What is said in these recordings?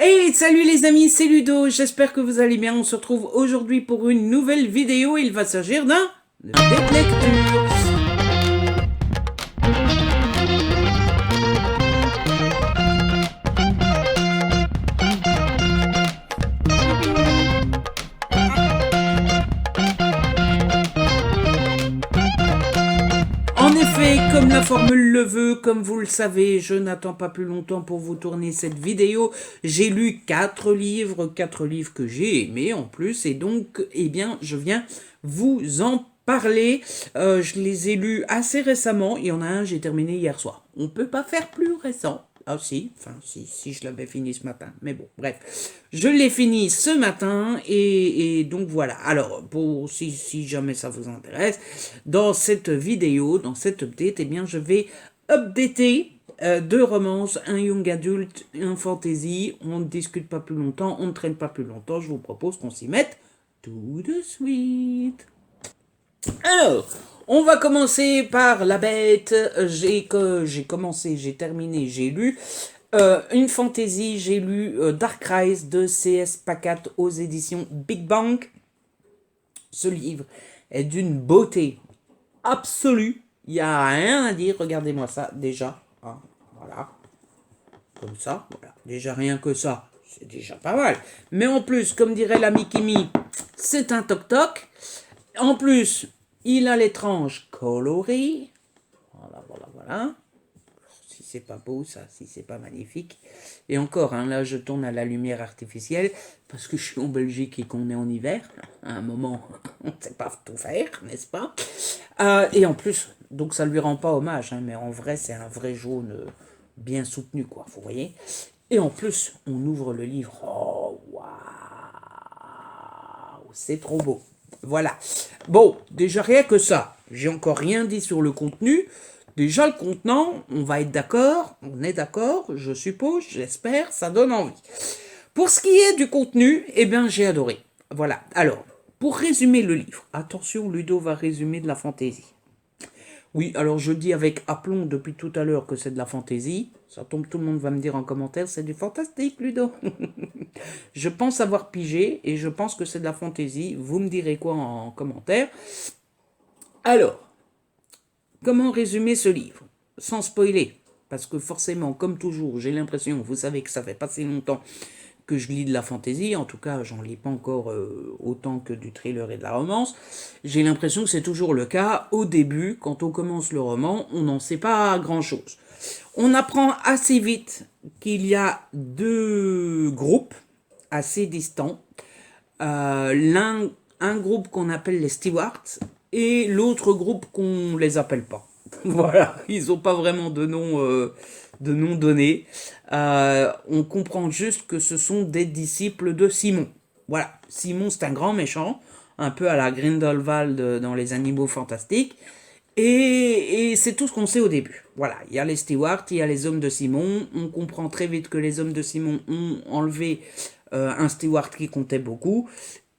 Hey, salut les amis, c'est Ludo, j'espère que vous allez bien. On se retrouve aujourd'hui pour une nouvelle vidéo. Il va s'agir d'un date lecture. En effet, comme la formule le veut, comme vous le savez, je n'attends pas plus longtemps pour vous tourner cette vidéo. J'ai lu 4 livres que j'ai aimés en plus, et donc, eh bien, je viens vous en parler. Je les ai lus assez récemment. Il y en a un, j'ai terminé hier soir. On ne peut pas faire plus récent. Ah si, enfin si je l'avais fini ce matin. Mais bon, bref. Je l'ai fini ce matin et donc voilà. Alors, pour si jamais ça vous intéresse, dans cette vidéo, dans cette update, eh bien je vais updater deux romances, un young adult, un fantasy. On ne discute pas plus longtemps, on ne traîne pas plus longtemps. Je vous propose qu'on s'y mette tout de suite. Alors, on va commencer par la bête. J'ai commencé, j'ai terminé, j'ai lu. Une fantasy, j'ai lu Dark Rise de C.S. Pacat aux éditions Big Bang. Ce livre est d'une beauté absolue. Il n'y a rien à dire. Regardez-moi ça déjà. Ah, voilà. Comme ça. Voilà. Déjà rien que ça. C'est déjà pas mal. Mais en plus, comme dirait l'ami Kimi, c'est un toc-toc. En plus, il a l'étrange coloris. Voilà, voilà, voilà. Si c'est pas beau, ça, si c'est pas magnifique. Et encore, hein, là, je tourne à la lumière artificielle parce que je suis en Belgique et qu'on est en hiver. À un moment, on ne sait pas tout faire, n'est-ce pas? Et en plus, donc ça lui rend pas hommage, hein, mais en vrai, c'est un vrai jaune bien soutenu, quoi, vous voyez? Et en plus, on ouvre le livre. Oh, waouh! C'est trop beau. Voilà. Bon, déjà rien que ça. J'ai encore rien dit sur le contenu. Déjà le contenant, on va être d'accord, on est d'accord, je suppose, j'espère, ça donne envie. Pour ce qui est du contenu, eh bien j'ai adoré. Voilà. Alors, pour résumer le livre, attention, Ludo va résumer de la fantaisie. Oui, alors je dis avec aplomb depuis tout à l'heure que c'est de la fantaisie. Ça tombe, tout le monde va me dire en commentaire, c'est du fantastique, Ludo. Je pense avoir pigé et je pense que c'est de la fantaisie. Vous me direz quoi en commentaire. Alors, comment résumer ce livre sans spoiler? Parce que forcément, comme toujours, j'ai l'impression, vous savez que ça fait pas si longtemps que je lis de la fantaisie, en tout cas j'en lis pas encore autant que du thriller et de la romance, j'ai l'impression que c'est toujours le cas. Au début, quand on commence le roman, on n'en sait pas grand-chose. On apprend assez vite qu'il y a deux groupes assez distants. Un groupe qu'on appelle les stewards et l'autre groupe qu'on les appelle pas. Voilà, ils n'ont pas vraiment de nom donné. On comprend juste que ce sont des disciples de Simon. Voilà, Simon c'est un grand méchant, un peu à la Grindelwald dans les animaux fantastiques. Et c'est tout ce qu'on sait au début. Voilà, il y a les stewards, il y a les hommes de Simon. On comprend très vite que les hommes de Simon ont enlevé un steward qui comptait beaucoup.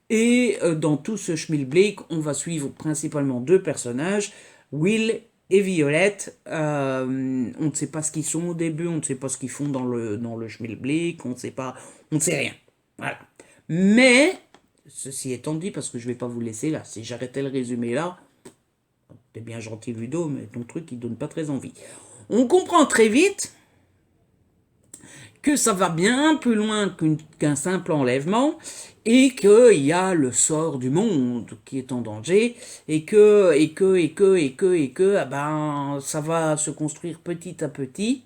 Et dans tout ce schmilblick, on va suivre principalement deux personnages, Will et Violette. On ne sait pas ce qu'ils sont au début, on ne sait pas ce qu'ils font dans le schmilblick, on ne sait rien. Voilà. Mais, ceci étant dit, parce que je ne vais pas vous laisser là, si j'arrêtais le résumé là, t'es bien gentil Ludo, mais ton truc il donne pas très envie. On comprend très vite que ça va bien plus loin qu'un simple enlèvement et qu'il y a le sort du monde qui est en danger et que ah ben ça va se construire petit à petit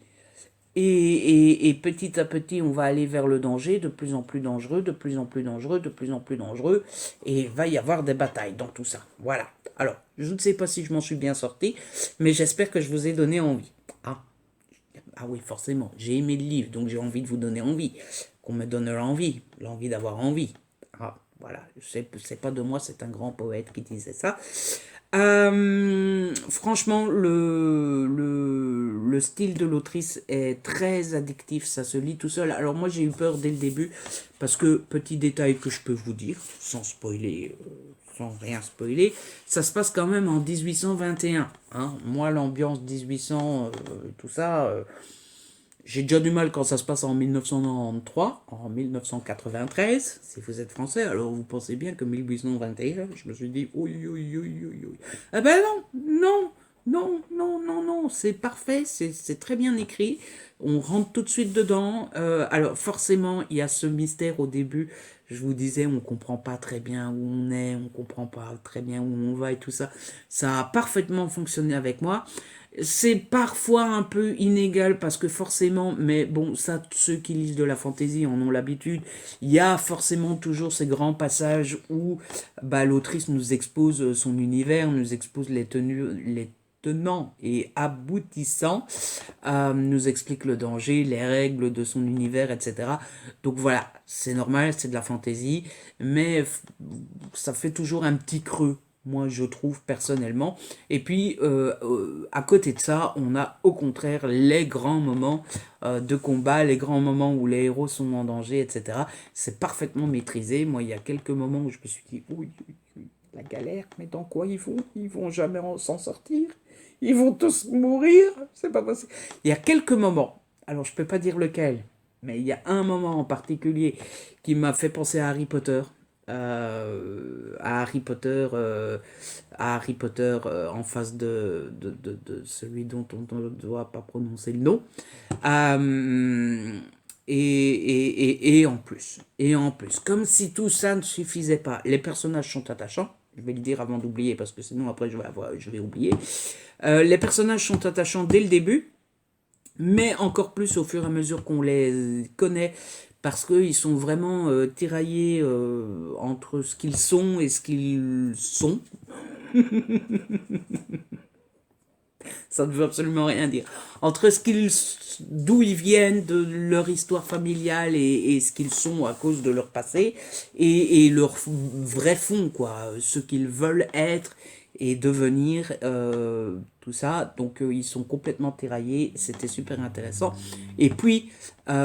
et petit à petit on va aller vers le danger, de plus en plus dangereux, de plus en plus dangereux, de plus en plus dangereux, et il va y avoir des batailles dans tout ça. Voilà. Alors, je ne sais pas si je m'en suis bien sorti, mais j'espère que je vous ai donné envie. Ah oui, forcément, j'ai aimé le livre, donc j'ai envie de vous donner envie, qu'on me donne l'envie d'avoir envie. Ah, voilà, c'est pas de moi, c'est un grand poète qui disait ça. Franchement, le style de l'autrice est très addictif, ça se lit tout seul. Alors moi j'ai eu peur dès le début, parce que, petit détail que je peux vous dire, sans spoiler, sans rien spoiler, ça se passe quand même en 1821. Hein. Moi l'ambiance 1800, tout ça, J'ai déjà du mal quand ça se passe en 1993, en 1993, si vous êtes français, alors vous pensez bien que 1821, je me suis dit, oui, oui, oui, oui, oui. Ah ben non, non, non, non, non, non, c'est parfait, c'est très bien écrit, on rentre tout de suite dedans. Alors forcément, il y a ce mystère au début, je vous disais, on comprend pas très bien où on est, on comprend pas très bien où on va et tout ça. Ça a parfaitement fonctionné avec moi. C'est parfois un peu inégal parce que forcément, mais bon, ça, ceux qui lisent de la fantaisie en ont l'habitude, il y a forcément toujours ces grands passages où bah, l'autrice nous expose son univers, nous expose les tenants et aboutissants, nous explique le danger, les règles de son univers, etc. Donc voilà, c'est normal, c'est de la fantaisie, mais ça fait toujours un petit creux, moi je trouve personnellement. Et puis à côté de ça, on a au contraire les grands moments de combat, les grands moments où les héros sont en danger, etc. C'est parfaitement maîtrisé. Moi, il y a quelques moments où je me suis dit, oui, oui, oui, la galère, mais dans quoi ils vont? Ils vont jamais s'en sortir. Ils vont tous mourir. C'est pas possible. Il y a quelques moments, alors je peux pas dire lequel, mais il y a un moment en particulier qui m'a fait penser à Harry Potter. À Harry Potter, en face de celui dont on ne doit pas prononcer le nom. Euh, et en plus, comme si tout ça ne suffisait pas, les personnages sont attachants. Je vais le dire avant d'oublier parce que sinon après je vais oublier. Les personnages sont attachants dès le début, mais encore plus au fur et à mesure qu'on les connaît, parce qu'ils sont vraiment tiraillés entre ce qu'ils sont et ce qu'ils sont. Ça ne veut absolument rien dire. Entre d'où ils viennent, de leur histoire familiale et ce qu'ils sont à cause de leur passé, et leur vrai fond, quoi, ce qu'ils veulent être et devenir, tout ça. Donc ils sont complètement tiraillés, c'était super intéressant. Et puis,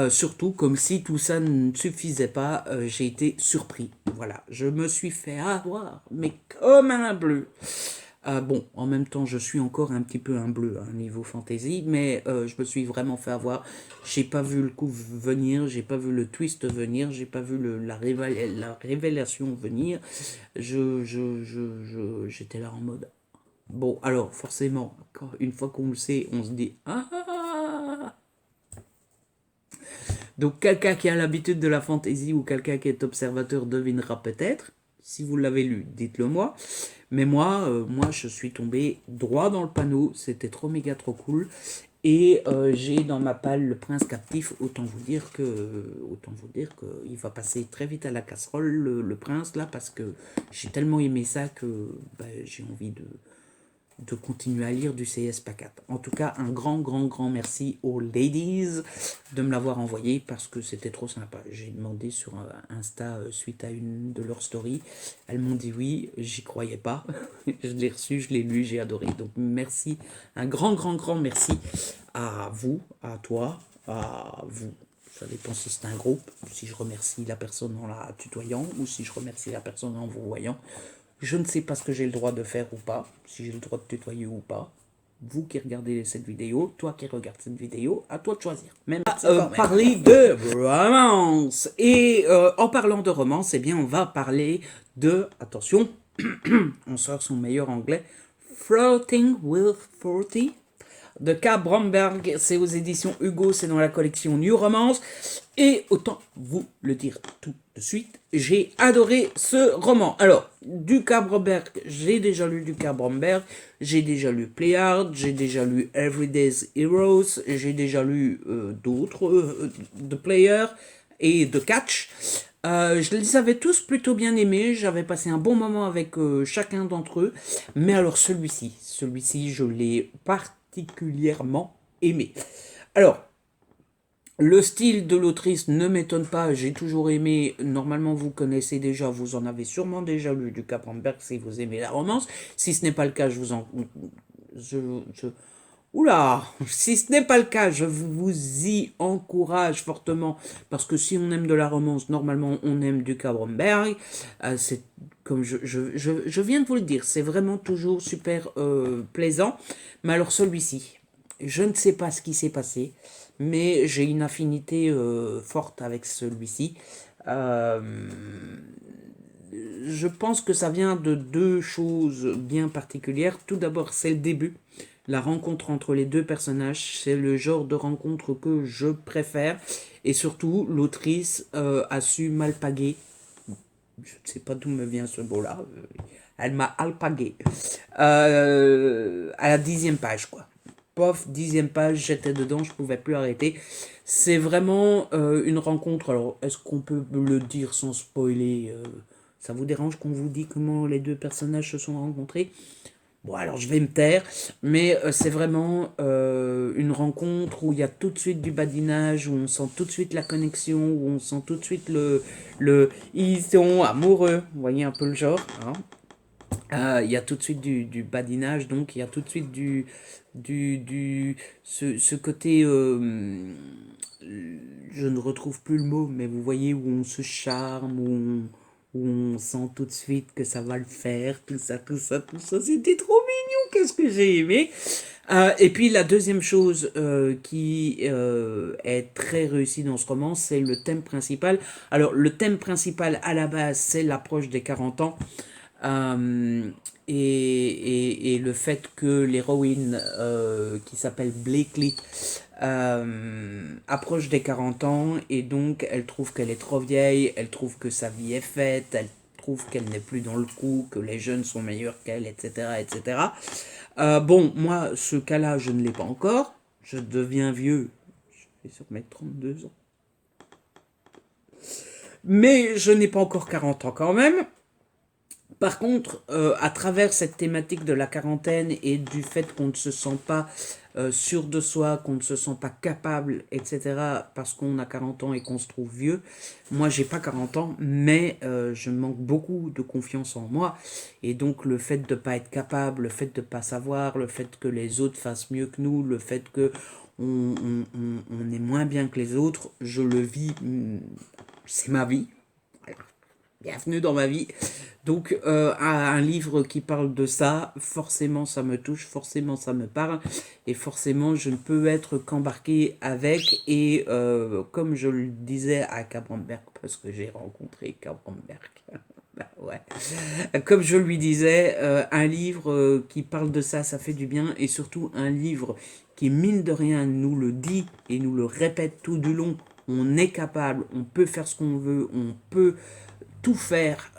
surtout, comme si tout ça ne suffisait pas, j'ai été surpris. Voilà, je me suis fait avoir, mais comme un bleu. Bon, en même temps, je suis encore un petit peu un bleu, hein, niveau fantasy, mais je me suis vraiment fait avoir. J'ai pas vu le coup venir, j'ai pas vu le twist venir, j'ai pas vu la révélation venir. J'étais là en mode. Bon, alors forcément, une fois qu'on le sait, on se dit ah, ah, ah, ah. Donc quelqu'un qui a l'habitude de la fantaisie ou quelqu'un qui est observateur devinera peut-être. Si vous l'avez lu, dites-le moi. Mais moi, je suis tombé droit dans le panneau. C'était trop méga trop cool. Et j'ai dans ma palle le prince captif. Autant vous dire que il va passer très vite à la casserole le prince là parce que j'ai tellement aimé ça que bah, j'ai envie de continuer à lire du CS Pacat. En tout cas, un grand, grand, grand merci aux ladies de me l'avoir envoyé parce que c'était trop sympa. J'ai demandé sur Insta suite à une de leurs stories. Elles m'ont dit oui, j'y croyais pas. Je l'ai reçu, je l'ai lu, j'ai adoré. Donc merci, un grand, grand, grand merci à vous, à toi, à vous. Ça dépend si c'est un groupe, si je remercie la personne en la tutoyant ou si je remercie la personne en vous voyant. Je ne sais pas ce que j'ai le droit de faire ou pas, si j'ai le droit de tutoyer ou pas. Vous qui regardez cette vidéo, toi qui regardes cette vidéo, à toi de choisir. Même parler de romance. Et en parlant de romance, eh bien, on va parler de, attention, on sort son meilleur anglais, Flirting with 40 de K. Bromberg, c'est aux éditions Hugo, c'est dans la collection New Romance. Et autant vous le dire tout de suite, j'ai adoré ce roman. Alors, du K. Bromberg, j'ai déjà lu du K. Bromberg, j'ai déjà lu Playard, j'ai déjà lu Everyday's Heroes, j'ai déjà lu d'autres, The Player et The Catch. Je les avais tous plutôt bien aimés, j'avais passé un bon moment avec chacun d'entre eux, mais alors celui-ci je l'ai particulièrement aimé. Alors, le style de l'autrice ne m'étonne pas, j'ai toujours aimé, normalement vous connaissez déjà, vous en avez sûrement déjà lu du K. Bromberg si vous aimez la romance, si ce n'est pas le cas, Oula, si ce n'est pas le cas, je vous y encourage fortement, parce que si on aime de la romance, normalement on aime du K. Bromberg. C'est comme je viens de vous le dire, c'est vraiment toujours super plaisant. Mais alors celui-ci, je ne sais pas ce qui s'est passé, mais j'ai une affinité forte avec celui-ci. Euh, je pense que ça vient de deux choses bien particulières. Tout d'abord, c'est le début. La rencontre entre les deux personnages, c'est le genre de rencontre que je préfère. Et surtout, l'autrice a su m'alpaguer. Je ne sais pas d'où me vient ce mot-là. Elle m'a alpagué. À la 10e page, quoi. Pof, 10e page, j'étais dedans, je pouvais plus arrêter. C'est vraiment une rencontre. Alors, est-ce qu'on peut le dire sans spoiler ça vous dérange qu'on vous dise comment les deux personnages se sont rencontrés? Bon, alors je vais me taire, mais c'est vraiment une rencontre où il y a tout de suite du badinage, où on sent tout de suite la connexion, où on sent tout de suite ils sont amoureux, vous voyez un peu le genre, hein. Il y a tout de suite du badinage, donc il y a tout de suite ce côté, je ne retrouve plus le mot, mais vous voyez où on se charme, où on sent tout de suite que ça va le faire, tout ça, tout ça, tout ça, c'était trop mignon, qu'est-ce que j'ai aimé. Et puis la deuxième chose qui est très réussie dans ce roman, c'est le thème principal. Alors le thème principal à la base, c'est l'approche des 40 ans. Euh, et le fait que l'héroïne qui s'appelle Blakely approche des 40 ans et donc elle trouve qu'elle est trop vieille, elle trouve que sa vie est faite, elle trouve qu'elle n'est plus dans le coup, que les jeunes sont meilleurs qu'elle, etc. etc. Bon, moi, ce cas-là, je ne l'ai pas encore. Je deviens vieux. Je vais sur mes 32 ans. Mais je n'ai pas encore 40 ans quand même. Par contre, à travers cette thématique de la quarantaine et du fait qu'on ne se sent pas sûr de soi, qu'on ne se sent pas capable, etc., parce qu'on a 40 ans et qu'on se trouve vieux, moi j'ai pas 40 ans, mais je manque beaucoup de confiance en moi. Et donc le fait de ne pas être capable, le fait de ne pas savoir, le fait que les autres fassent mieux que nous, le fait que on est moins bien que les autres, je le vis, c'est ma vie. Bienvenue dans ma vie. Donc, un livre qui parle de ça, forcément ça me touche, forcément ça me parle, et forcément je ne peux être qu'embarqué avec. Et comme je le disais à Cabramberg, parce que j'ai rencontré Cabramberg, bah ouais. Comme je lui disais, un livre qui parle de ça, ça fait du bien, et surtout un livre qui, mine de rien, nous le dit et nous le répète tout du long. On est capable, on peut faire ce qu'on veut, on peut tout faire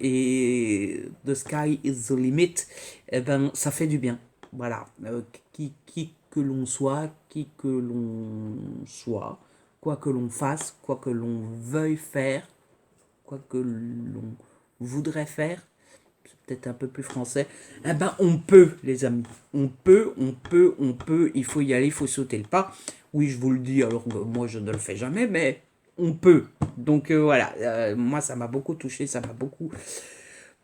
et the sky is the limit, eh ben, ça fait du bien. Voilà. Qui que l'on soit, qui que l'on soit, quoi que l'on fasse, quoi que l'on veuille faire, quoi que l'on voudrait faire, c'est peut-être un peu plus français, eh ben on peut, les amis. On peut, il faut y aller, il faut sauter le pas. Oui, je vous le dis, alors moi je ne le fais jamais, mais on peut. Donc voilà, moi ça m'a beaucoup touché, ça m'a beaucoup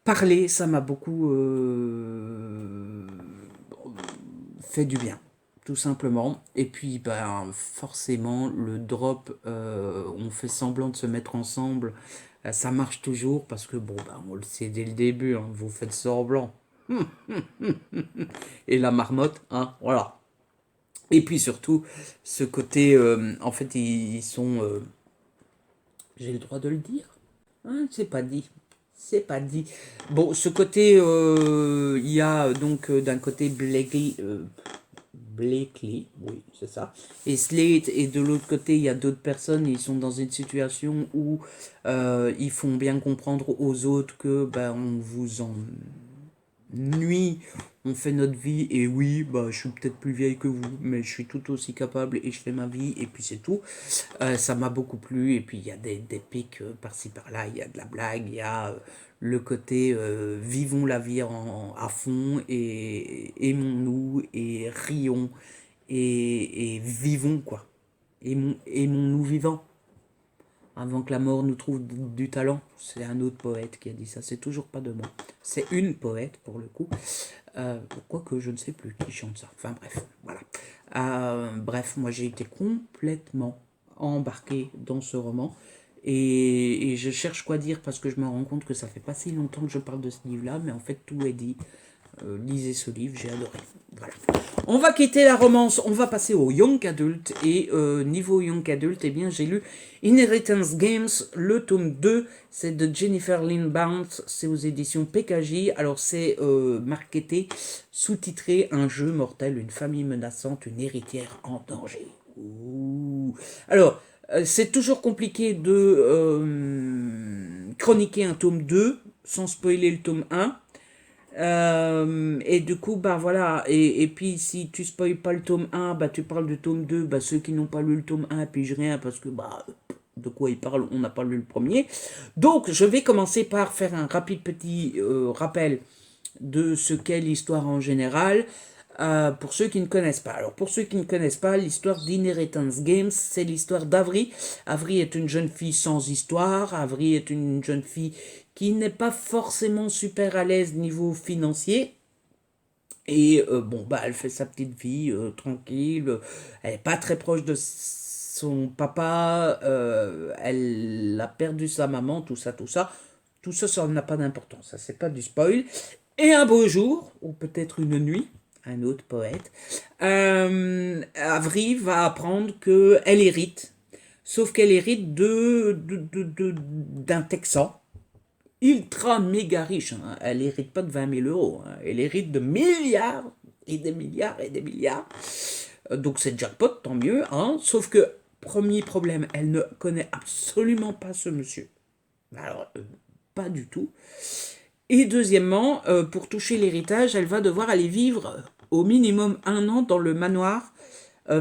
parlé, ça m'a beaucoup fait du bien, tout simplement. Et puis ben, forcément, le drop, on fait semblant de se mettre ensemble, ça marche toujours parce que bon, ben, on le sait dès le début, hein, vous faites semblant. Et la marmotte, hein, voilà. Et puis surtout, ce côté, en fait, ils sont... j'ai le droit de le dire? Hein, c'est pas dit. C'est pas dit. Bon, ce côté, il y a donc d'un côté Blakely, oui, c'est ça. Et Slate, et de l'autre côté, il y a d'autres personnes, ils sont dans une situation où ils font bien comprendre aux autres que ben, on vous ennuie, on fait notre vie, et oui, bah, je suis peut-être plus vieille que vous, mais je suis tout aussi capable et je fais ma vie, et puis c'est tout. Ça m'a beaucoup plu, et puis il y a des pics par-ci par-là, il y a de la blague, il y a le côté vivons la vie à fond, et aimons-nous, et rions, et vivons, quoi. Aimons-nous vivants avant que la mort nous trouve du talent. C'est un autre poète qui a dit ça, c'est toujours pas de moi. C'est une poète pour le coup. Quoique je ne sais plus qui chante ça. Enfin bref, voilà. Bref, moi j'ai été complètement embarqué dans ce roman. Et je cherche quoi dire parce que je me rends compte que ça fait pas si longtemps que je parle de ce livre-là, mais en fait tout est dit. lisez ce livre, j'ai adoré. Voilà. On va quitter la romance, on va passer au Young Adult. Et niveau Young Adult, eh bien, j'ai lu Inheritance Games, le tome 2. C'est de Jennifer Lynn Barnes, c'est aux éditions PKJ. Alors, c'est marketé, sous-titré Un jeu mortel, une famille menaçante, une héritière en danger. Ouh. Alors, c'est toujours compliqué de chroniquer un tome 2 sans spoiler le tome 1. Et du coup, bah voilà, et puis si tu spoil pas le tome 1, bah tu parles du tome 2, bah ceux qui n'ont pas lu le tome 1 pigent rien parce que bah de quoi ils parlent, on n'a pas lu le premier. Donc je vais commencer par faire un rapide petit rappel de ce qu'est l'histoire en général. Pour ceux qui ne connaissent pas. Alors pour ceux qui ne connaissent pas, l'histoire d'Inheritance Games, c'est l'histoire d'Avery. Avery est une jeune fille sans histoire. Avery est une jeune fille qui n'est pas forcément super à l'aise niveau financier. Et bon, bah, elle fait sa petite vie tranquille. Elle n'est pas très proche de son papa. Elle a perdu sa maman, tout ça, tout ça. Tout ça, ça n'a pas d'importance. Ça, c'est pas du spoil. Et un beau jour, ou peut-être une nuit, un autre poète, Avery va apprendre qu'elle hérite. Sauf qu'elle hérite d'un Texan ultra méga riche. Hein. Elle hérite pas de 20 000 euros. Hein. Elle hérite de milliards et des milliards et des milliards. Donc c'est jackpot, tant mieux. Hein. Sauf que, premier problème, elle ne connaît absolument pas ce monsieur. Alors, pas du tout. Et deuxièmement, pour toucher l'héritage, elle va devoir aller vivre au minimum 1 an dans le manoir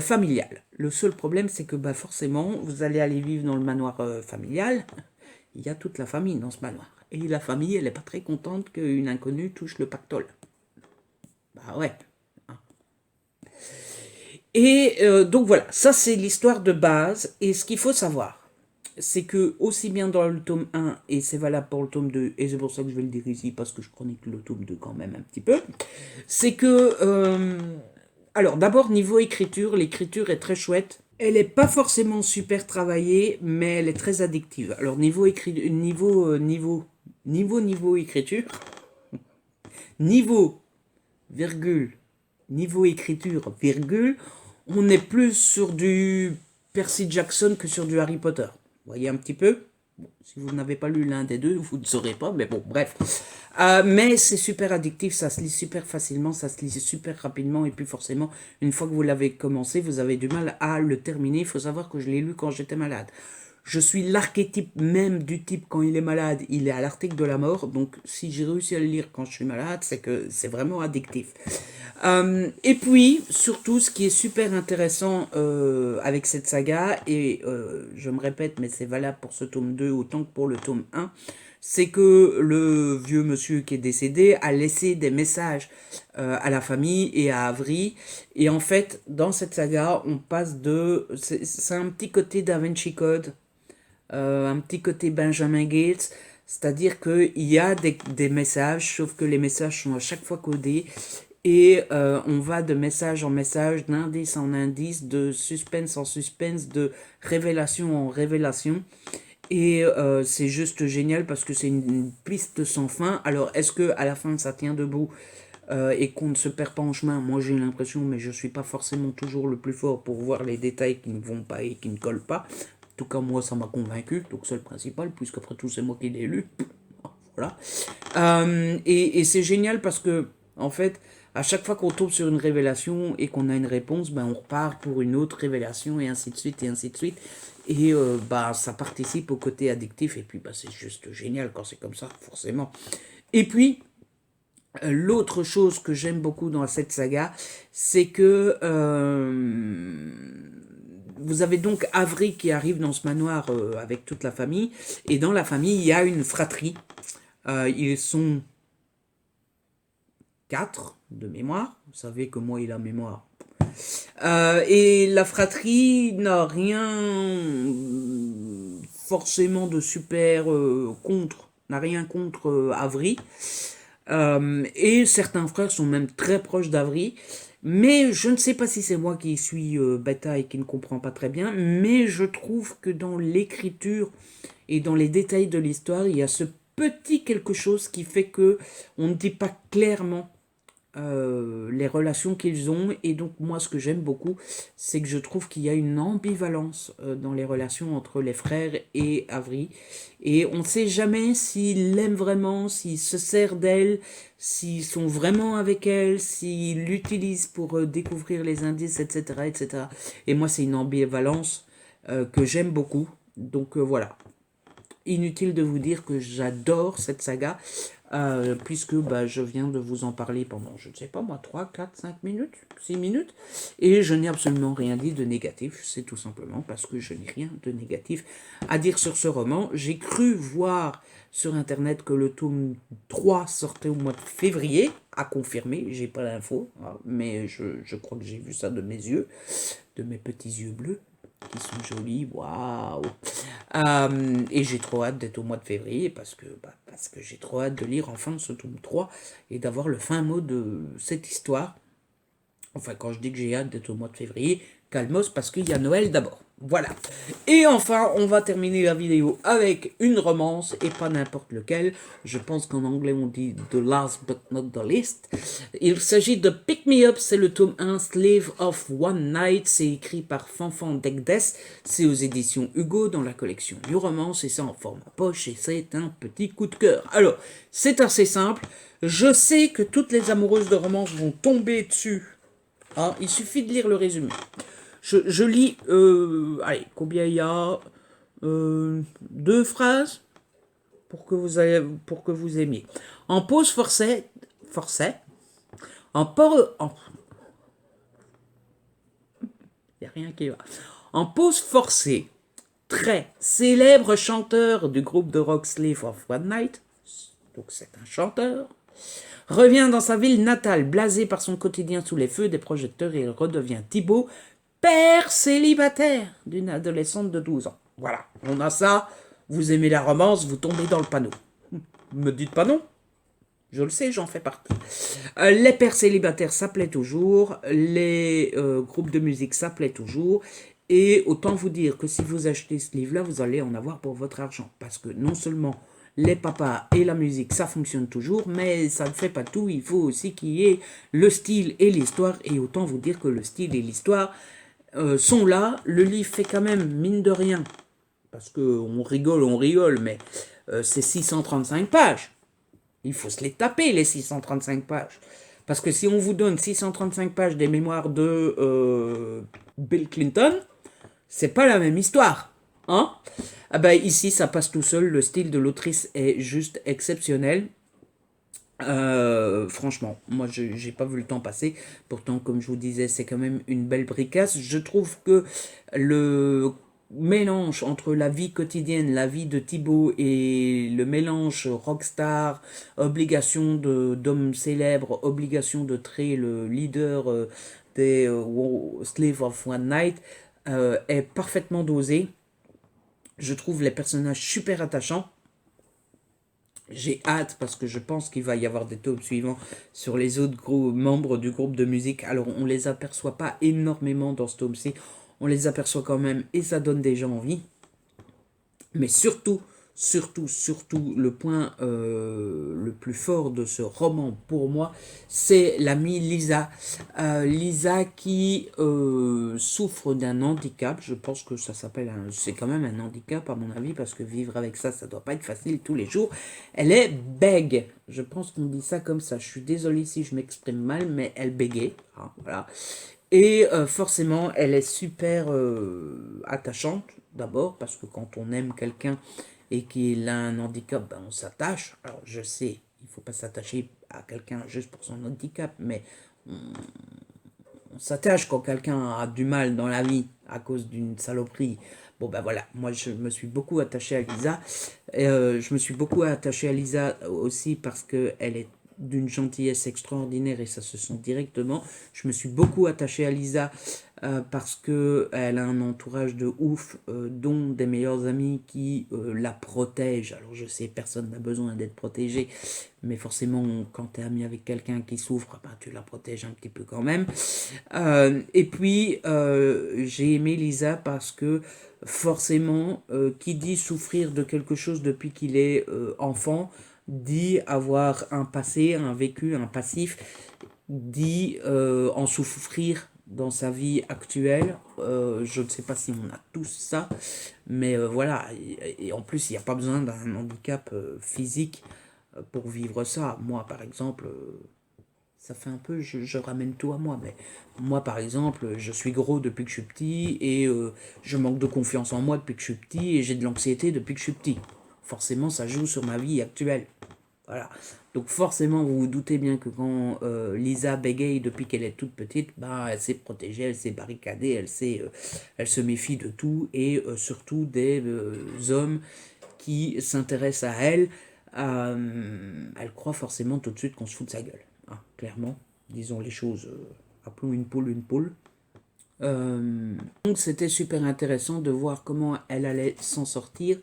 familial. Le seul problème, c'est que bah, forcément, vous allez aller vivre dans le manoir familial. Il y a toute la famille dans ce manoir. Et la famille, elle n'est pas très contente qu'une inconnue touche le pactole. Bah ouais. Et donc voilà, ça c'est l'histoire de base. Et ce qu'il faut savoir, c'est que aussi bien dans le tome 1, et c'est valable pour le tome 2, et c'est pour ça que je vais le dire ici, parce que je chronique le tome 2 quand même un petit peu, c'est que... alors d'abord, niveau écriture, l'écriture est très chouette. Elle n'est pas forcément super travaillée, mais elle est très addictive. Alors niveau écriture, niveau écriture, niveau, virgule, niveau écriture, virgule, on est plus sur du Percy Jackson que sur du Harry Potter. Vous voyez un petit peu? Bon, si vous n'avez pas lu l'un des deux, vous ne saurez pas, mais bon, bref. Mais c'est super addictif, ça se lit super facilement, ça se lit super rapidement, et puis forcément, une fois que vous l'avez commencé, vous avez du mal à le terminer. Il faut savoir que je l'ai lu quand j'étais malade. Je suis l'archétype même du type quand il est malade, il est à l'article de la mort, donc si j'ai réussi à le lire quand je suis malade, c'est que c'est vraiment addictif. Et puis, surtout, ce qui est super intéressant avec cette saga, et je me répète, mais c'est valable pour ce tome 2 autant que pour le tome 1, c'est que le vieux monsieur qui est décédé a laissé des messages à la famille et à Avery. Et en fait, dans cette saga, on passe de... C'est un petit côté Da Vinci Code, un petit côté Benjamin Gates, c'est-à-dire qu'il y a des messages, sauf que les messages sont à chaque fois codés. Et on va de message en message, d'indice en indice, de suspense en suspense, de révélation en révélation. Et c'est juste génial parce que c'est une piste sans fin. Alors, est-ce que à la fin ça tient debout et qu'on ne se perd pas en chemin? Moi j'ai l'impression, mais je ne suis pas forcément toujours le plus fort pour voir les détails qui ne vont pas et qui ne collent pas. En tout cas, moi ça m'a convaincu, donc c'est le principal, puisqu'après tout c'est moi qui l'ai lu. Voilà. Et c'est génial parce que, en fait, à chaque fois qu'on tombe sur une révélation et qu'on a une réponse, ben on repart pour une autre révélation et ainsi de suite et ainsi de suite. Et bah ça participe au côté addictif et puis bah c'est juste génial quand c'est comme ça, forcément. Et puis l'autre chose que j'aime beaucoup dans cette saga, c'est que vous avez donc Avery qui arrive dans ce manoir avec toute la famille, et dans la famille il y a une fratrie. Ils sont 4 de mémoire. Vous savez que moi, il a mémoire. Et la fratrie n'a rien forcément de super contre, n'a rien contre Avery. Et certains frères sont même très proches d'Avery. Mais je ne sais pas si c'est moi qui suis bêta et qui ne comprends pas très bien, mais je trouve que dans l'écriture et dans les détails de l'histoire, il y a ce petit quelque chose qui fait que on ne dit pas clairement les relations qu'ils ont. Et donc moi ce que j'aime beaucoup, c'est que je trouve qu'il y a une ambivalence dans les relations entre les frères et Avery. Et on ne sait jamais s'il l'aime vraiment, s'il se sert d'elle, s'ils sont vraiment avec elle, s'il l'utilisent pour découvrir les indices, etc., etc. Et moi c'est une ambivalence que j'aime beaucoup. Donc voilà. Inutile de vous dire que j'adore cette saga, puisque bah, je viens de vous en parler pendant, je ne sais pas moi, 3, 4, 5 minutes, 6 minutes, et je n'ai absolument rien dit de négatif, c'est tout simplement parce que je n'ai rien de négatif à dire sur ce roman. J'ai cru voir sur internet que le tome 3 sortait au mois de février, à confirmer, j'ai pas l'info, mais je crois que j'ai vu ça de mes yeux, de mes petits yeux bleus qui sont jolis, waouh. Et j'ai trop hâte d'être au mois de février parce que j'ai trop hâte de lire enfin ce tome 3 et d'avoir le fin mot de cette histoire. Enfin, quand je dis que j'ai hâte d'être au mois de février, calmos parce qu'il y a Noël d'abord. Voilà. Et enfin, on va terminer la vidéo avec une romance et pas n'importe lequel. Je pense qu'en anglais on dit The Last But Not The Least. Il s'agit de Pick Me Up, c'est le tome 1, Slave of One Night. C'est écrit par Fanfan Degdes. C'est aux éditions Hugo dans la collection New Romance et c'est en format poche et c'est un petit coup de cœur. Alors, c'est assez simple. Je sais que toutes les amoureuses de romance vont tomber dessus. Hein, il suffit de lire le résumé. Je lis, allez, combien il y a 2 phrases pour que vous aimiez. En pause forcée, il n'y a rien qui va. En pause forcée, très célèbre chanteur du groupe de rock Slave of One Night, donc c'est un chanteur, revient dans sa ville natale, blasé par son quotidien sous les feux des projecteurs, et il redevient Thibaut, père célibataire d'une adolescente de 12 ans. Voilà, on a ça, vous aimez la romance, vous tombez dans le panneau. Me dites pas non, je le sais, j'en fais partie. Les pères célibataires s'appelaient toujours, les groupes de musique s'appelaient toujours, et autant vous dire que si vous achetez ce livre-là, vous allez en avoir pour votre argent, parce que non seulement les papas et la musique, ça fonctionne toujours, mais ça ne fait pas tout, il faut aussi qu'il y ait le style et l'histoire, et autant vous dire que le style et l'histoire sont là. Le livre fait quand même, mine de rien, parce qu'on rigole, mais c'est 635 pages. Il faut se les taper, les 635 pages. Parce que si on vous donne 635 pages des mémoires de Bill Clinton, c'est pas la même histoire. Hein? Ah ben ici, ça passe tout seul. Le style de l'autrice est juste exceptionnel. Franchement, moi j'ai pas vu le temps passer. Pourtant, comme je vous disais, c'est quand même une belle bricasse. Je trouve que le mélange entre la vie quotidienne, la vie de Thibaut et le mélange rockstar, obligation d'homme célèbre, obligation de créer le leader des Slave of One Night est parfaitement dosé. Je trouve les personnages super attachants. J'ai hâte parce que je pense qu'il va y avoir des tomes suivants sur les autres membres du groupe de musique. Alors on les aperçoit pas énormément dans ce tome-ci, on les aperçoit quand même et ça donne déjà envie. Mais surtout, le point le plus fort de ce roman pour moi, c'est l'amie Lisa. Lisa qui souffre d'un handicap. Je pense que ça s'appelle, c'est quand même un handicap à mon avis, parce que vivre avec ça, ça doit pas être facile tous les jours. Elle est bègue. Je pense qu'on dit ça comme ça. Je suis désolé si je m'exprime mal, mais elle bégait. Hein, voilà. Et forcément, elle est super attachante, d'abord, parce que quand on aime quelqu'un et qu'il a un handicap, ben on s'attache. Alors je sais, il ne faut pas s'attacher à quelqu'un juste pour son handicap, mais on s'attache quand quelqu'un a du mal dans la vie à cause d'une saloperie. Bon ben voilà, moi je me suis beaucoup attaché à Lisa. Je me suis beaucoup attaché à Lisa aussi parce qu'elle est d'une gentillesse extraordinaire et ça se sent directement. Je me suis beaucoup attaché à Lisa parce qu'elle a un entourage de ouf, dont des meilleurs amis qui la protègent. Alors je sais, personne n'a besoin d'être protégé, mais forcément quand tu es ami avec quelqu'un qui souffre, ben, tu la protèges un petit peu quand même. Et puis j'ai aimé Lisa parce que forcément, qui dit souffrir de quelque chose depuis qu'il est enfant, dit avoir un passé, un vécu, un passif. dit en souffrir dans sa vie actuelle. Je ne sais pas si on a tous ça, mais voilà. Et en plus, il n'y a pas besoin d'un handicap physique pour vivre ça. Moi, par exemple, ça fait un peu, je ramène tout à moi, mais moi, par exemple, je suis gros depuis que je suis petit et je manque de confiance en moi depuis que je suis petit et j'ai de l'anxiété depuis que je suis petit. Forcément, ça joue sur ma vie actuelle. Voilà. Donc forcément, vous vous doutez bien que quand Lisa bégaye depuis qu'elle est toute petite, bah, elle s'est protégée, elle s'est barricadée, elle se méfie de tout et surtout des hommes qui s'intéressent à elle. Elle croit forcément tout de suite qu'on se fout de sa gueule. Hein, clairement, disons les choses, appelons une poule une poule. Donc c'était super intéressant de voir comment elle allait s'en sortir.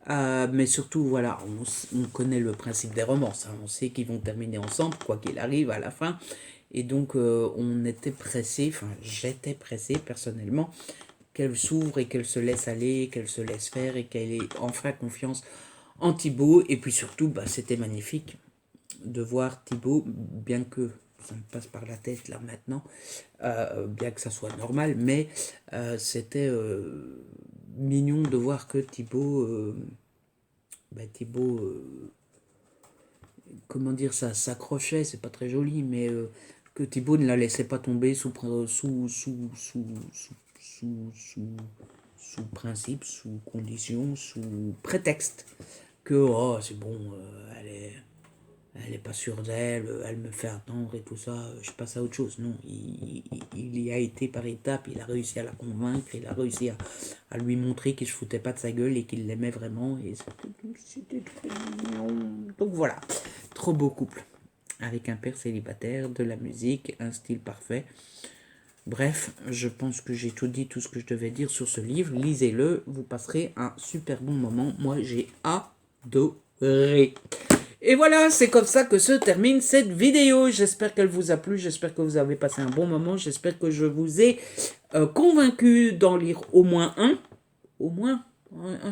Mais surtout, voilà, on connaît le principe des romances. Hein, on sait qu'ils vont terminer ensemble, quoi qu'il arrive à la fin. Et donc, on était pressé, enfin, j'étais pressé personnellement, qu'elle s'ouvre et qu'elle se laisse aller, qu'elle se laisse faire et qu'elle ait enfin confiance en Thibaut. Et puis surtout, bah, c'était magnifique de voir Thibaut, bien que ça me passe par la tête là maintenant, bien que ça soit normal, mais c'était mignon de voir que Thibaut, comment dire, ça s'accrochait, c'est pas très joli, mais que Thibaut ne la laissait pas tomber sous principe, sous condition, sous prétexte que oh c'est bon, elle est pas sûre d'elle, elle me fait attendre et tout ça, je passe à autre chose. Non, il y a été par étapes, il a réussi à la convaincre, il a réussi à lui montrer qu'il se foutait pas de sa gueule et qu'il l'aimait vraiment. Et c'était très mignon. Donc voilà, trop beau couple. Avec un père célibataire, de la musique, un style parfait. Bref, je pense que j'ai tout dit, tout ce que je devais dire sur ce livre. Lisez-le, vous passerez un super bon moment. Moi, j'ai adoré. Et voilà, c'est comme ça que se termine cette vidéo. J'espère qu'elle vous a plu, j'espère que vous avez passé un bon moment, j'espère que je vous ai convaincu d'en lire au moins un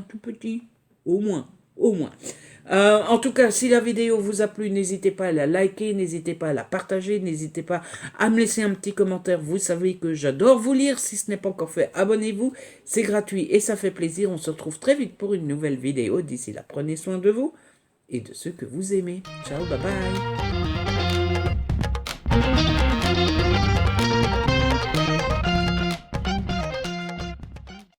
tout petit, au moins. En tout cas, si la vidéo vous a plu, n'hésitez pas à la liker, n'hésitez pas à la partager, n'hésitez pas à me laisser un petit commentaire. Vous savez que j'adore vous lire. Si ce n'est pas encore fait, abonnez-vous. C'est gratuit et ça fait plaisir. On se retrouve très vite pour une nouvelle vidéo. D'ici là, prenez soin de vous et de ceux que vous aimez. Ciao, bye bye.